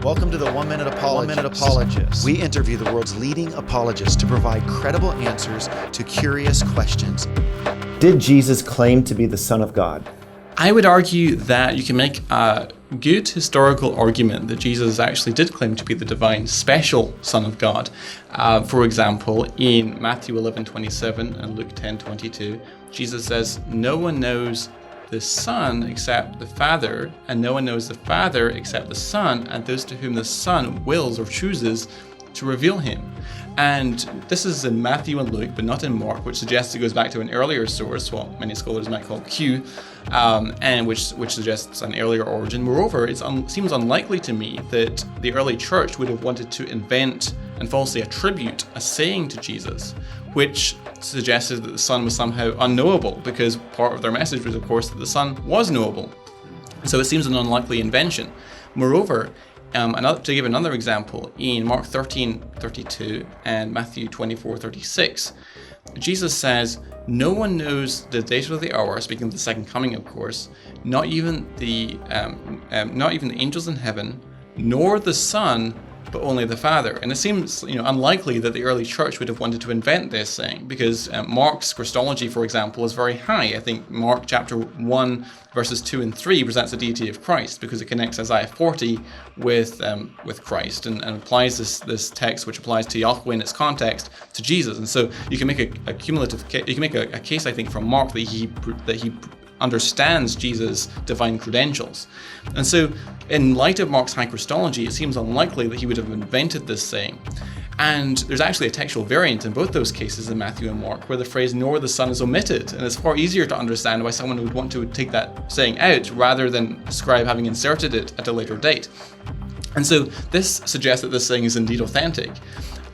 Welcome to the One Minute Apologist. We interview the world's leading apologists to provide credible answers to curious questions. Did Jesus claim to be the Son of God? I would argue that you can make a good historical argument that Jesus actually did claim to be the divine special Son of God. For example, in Matthew 11:27 and Luke 10:22, Jesus says, "No one knows the Son except the Father, and no one knows the Father except the Son, and those to whom the Son wills or chooses to reveal him." And this is in Matthew and Luke, but not in Mark, which suggests it goes back to an earlier source, what many scholars might call Q, and which suggests an earlier origin. Moreover, it seems unlikely to me that the early church would have wanted to invent and falsely attribute a saying to Jesus, which suggested that the Son was somehow unknowable, because part of their message was, of course, that the Son was knowable. So it seems an unlikely invention. Moreover, to give another example, in Mark 13:32 and Matthew 24:36, Jesus says, "No one knows the date or the hour," speaking of the second coming, of course, not even the angels in heaven, nor the Son, but only the Father. And it seems unlikely that the early church would have wanted to invent this saying, because Mark's Christology, for example, is very high. I think Mark chapter 1 verses 2 and 3 presents the deity of Christ, because it connects Isaiah 40 with Christ and applies this text, which applies to Yahweh in its context, to Jesus. And so you can make a case, I think, from Mark that he understands Jesus' divine credentials. And so in light of Mark's high Christology, it seems unlikely that he would have invented this saying. And there's actually a textual variant in both those cases in Matthew and Mark, where the phrase "nor the Son" is omitted, and it's far easier to understand why someone would want to take that saying out rather than a scribe having inserted it at a later date. And so this suggests that this saying is indeed authentic.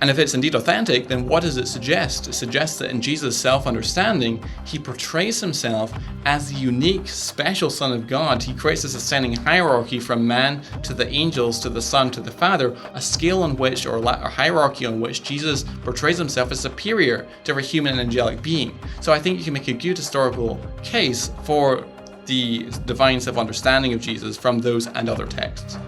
And if it's indeed authentic, then what does it suggest? It suggests that in Jesus' self-understanding, he portrays himself as the unique, special Son of God. He creates this ascending hierarchy from man to the angels, to the Son, to the Father, a scale on which, or a hierarchy on which Jesus portrays himself as superior to every human and angelic being. So I think you can make a good historical case for the divine self-understanding of Jesus from those and other texts.